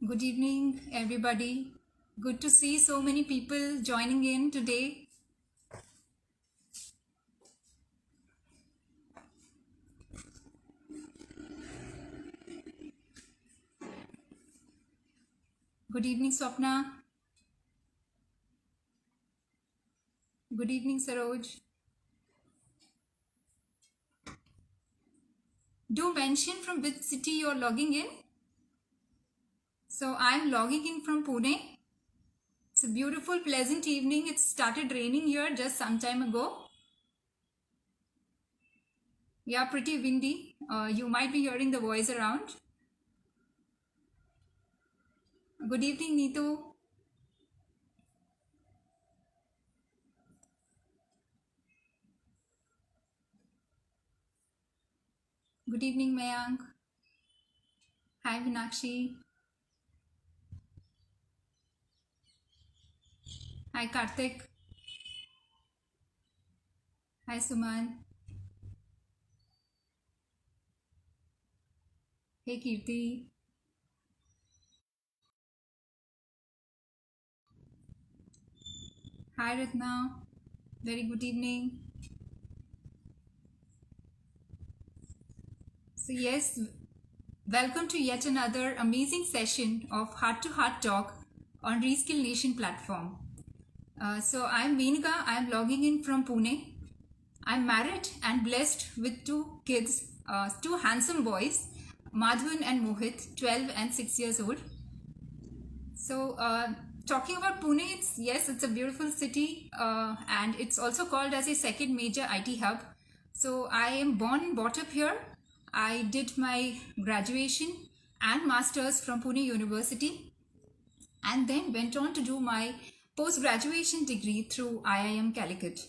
Good evening, everybody. Good to see so many people joining in today. Good evening, Swapna. Good evening, Saroj. Do mention from which city you're logging in. So I'm logging in from Pune. It's a beautiful, pleasant evening. It started raining here just some time ago. Yeah, pretty windy. You might be hearing the voice around. Good evening, Neetu. Good evening, Mayank. Hi, Vinakshi. Hi, Karthik. Hi, Suman. Hey, Kirti. Hi, Ratna. Very good evening. So, yes, welcome to yet another amazing session of Heart to Heart Talk on Reskill Nation platform. So, I'm Menaka. I'm logging in from Pune. I'm married and blessed with two kids, two handsome boys, Madhvan and Mohit, 12 and 6 years old. So, talking about Pune, it's a beautiful city, and it's also called as a second major IT hub. So, I am born and brought up here. I did my graduation and masters from Pune University, and then went on to do my post graduation degree through IIM Calicut.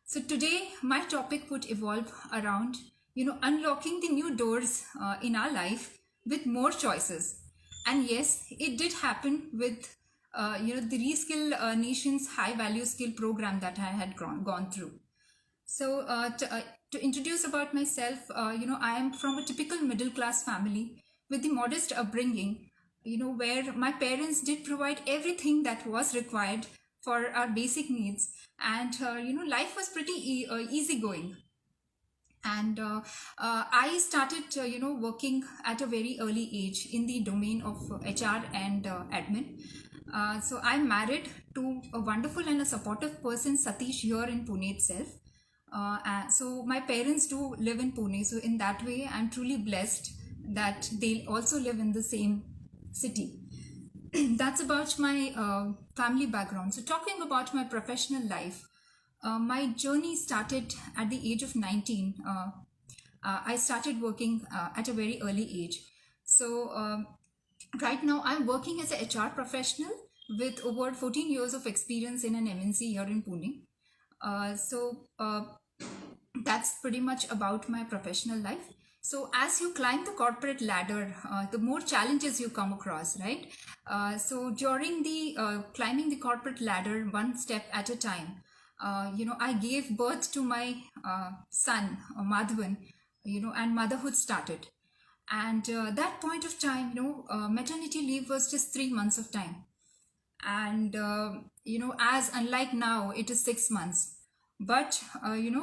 So today my topic would evolve around unlocking the new doors in our life with more choices. And yes, it did happen with the Reskill Nation's high value skill program that I had gone through. So to introduce about myself, I am from a typical middle class family with the modest upbringing, where my parents did provide everything that was required for our basic needs, and life was pretty easy going. And I started working at a very early age in the domain of HR and admin. So I'm married to a wonderful and a supportive person, Satish, here in Pune itself. So my parents do live in Pune, so in that way I'm truly blessed that they also live in the same city. That's about my family background. So, talking about my professional life, my journey started at the age of 19. I started working at a very early age. So, right now, I'm working as a HR professional with over 14 years of experience in an MNC here in Pune. So, that's pretty much about my professional life. So as you climb the corporate ladder, the more challenges you come across, right? So during the climbing the corporate ladder one step at a time, I gave birth to my son, Madhavan, and motherhood started. And that point of time, maternity leave was just 3 months of time. And as unlike now it is 6 months, but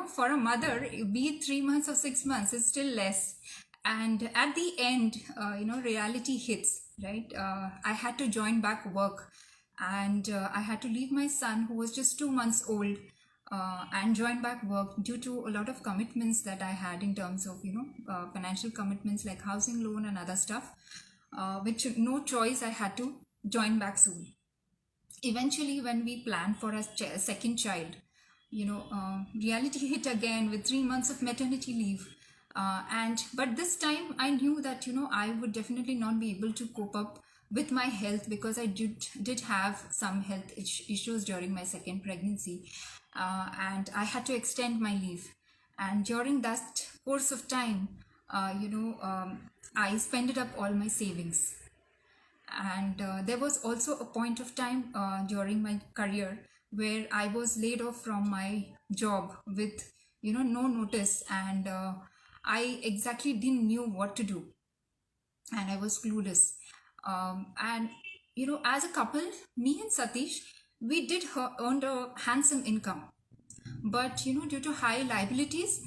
for a mother, be it 3 months or 6 months, is still less. And at the end, reality hits, right? I had to join back work, and I had to leave my son, who was just 2 months old, and join back work due to a lot of commitments that I had in terms of financial commitments like housing loan and other stuff, which no choice, I had to join back soon. Eventually, when we planned for a second child, reality hit again with 3 months of maternity leave. And but this time I knew that I would definitely not be able to cope up with my health, because I did have some health issues during my second pregnancy, and I had to extend my leave. And during that course of time, I spended up all my savings. And there was also a point of time during my career where I was laid off from my job with no notice. And I exactly didn't knew what to do, and I was clueless. And as a couple, me and Satish, we did earned a handsome income, but due to high liabilities,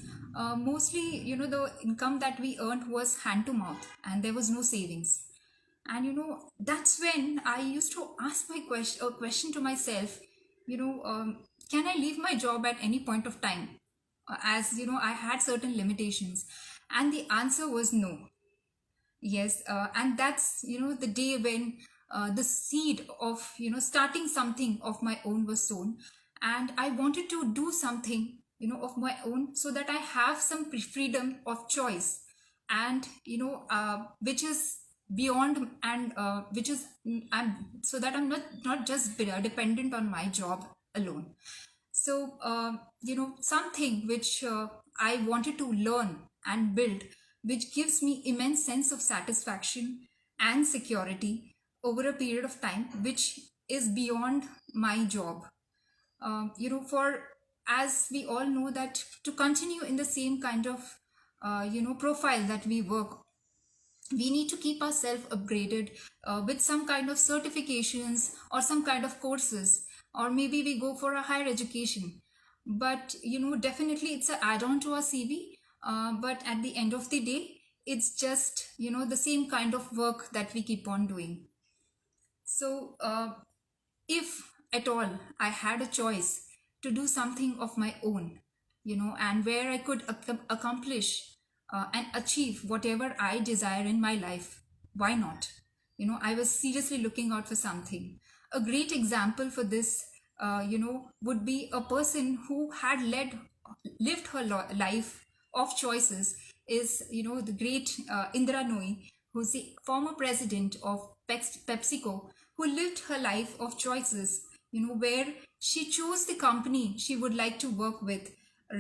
mostly the income that we earned was hand to mouth, and there was no savings. And that's when I used to ask my question to myself, can I leave my job at any point of time? As I had certain limitations, and the answer was no. Yes, and that's the day when the seed of starting something of my own was sown, and I wanted to do something of my own, so that I have some freedom of choice, and which is beyond, and which is so that I'm not just dependent on my job alone. So something which I wanted to learn and build, which gives me immense sense of satisfaction and security over a period of time, which is beyond my job. For, as we all know, that to continue in the same kind of profile that we work, we need to keep ourselves upgraded with some kind of certifications or some kind of courses, or maybe we go for a higher education. But definitely it's an add-on to our CV. But at the end of the day, it's just the same kind of work that we keep on doing. So if at all I had a choice to do something of my own, and where I could accomplish and achieve whatever I desire in my life, why not? I was seriously looking out for something. A great example for this, would be a person who had lived her life of choices, is the great Indira Nooyi, who's the former president of PepsiCo, who lived her life of choices, where she chose the company she would like to work with,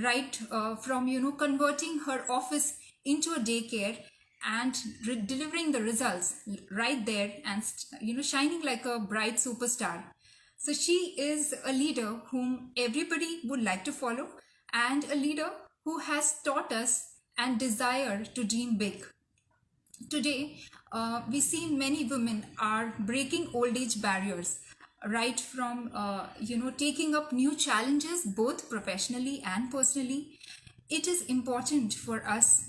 right from converting her office into a daycare, and delivering the results right there, and shining like a bright superstar. So she is a leader whom everybody would like to follow, and a leader who has taught us and desire to dream big. Today, we see many women are breaking old age barriers, right from taking up new challenges both professionally and personally. It is important for us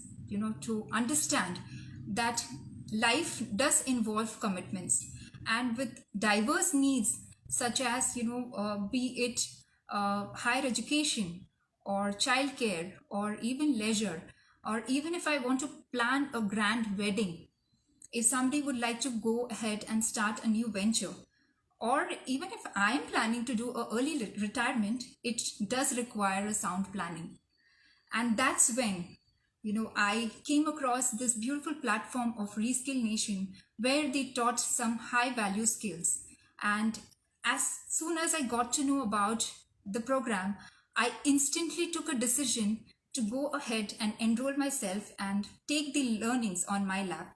to understand that life does involve commitments, and with diverse needs, such as be it higher education, or childcare, or even leisure, or even if I want to plan a grand wedding, if somebody would like to go ahead and start a new venture, or even if I am planning to do a early retirement, it does require a sound planning. And that's when I came across this beautiful platform of Reskill Nation, where they taught some high value skills. And as soon as I got to know about the program, I instantly took a decision to go ahead and enroll myself and take the learnings on my lap.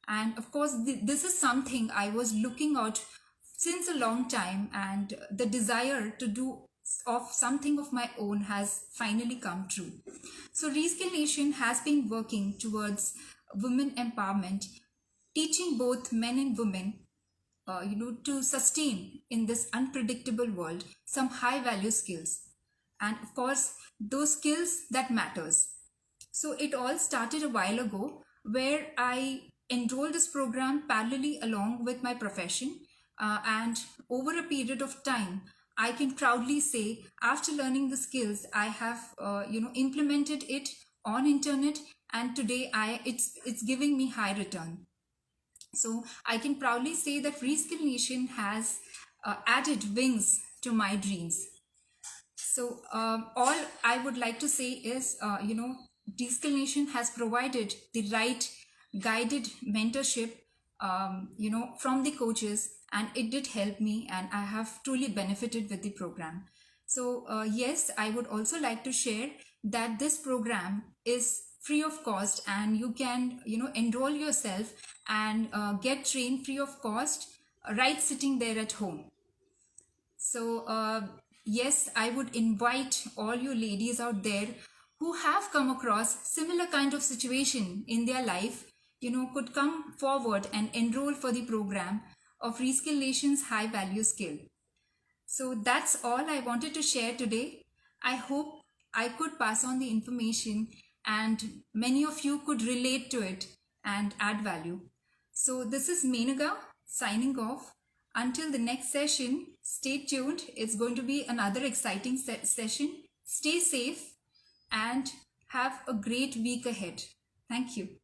And of course, this is something I was looking out since a long time, and the desire to do of something of my own has finally come true. So Reskill Nation has been working towards women empowerment, teaching both men and women to sustain in this unpredictable world some high value skills, and of course those skills that matters. So it all started a while ago, where I enrolled this program parallelly along with my profession. And over a period of time, I can proudly say, after learning the skills, I have implemented it on internet, and today it's giving me high return. So I can proudly say that Reskill Nation has added wings to my dreams. So all I would like to say is, Reskill Nation has provided the right guided mentorship, from the coaches, and it did help me, and I have truly benefited with the program. So yes, I would also like to share that this program is free of cost, and you can enroll yourself and get trained free of cost, right sitting there at home. So, yes, I would invite all you ladies out there who have come across similar kind of situation in their life, could come forward and enroll for the program of Reskill Nation's high value skill. So that's all I wanted to share today. I hope I could pass on the information and many of you could relate to it and add value. So this is Menaga signing off. Until the next session, stay tuned. It's going to be another exciting session. Stay safe and have a great week ahead. Thank you.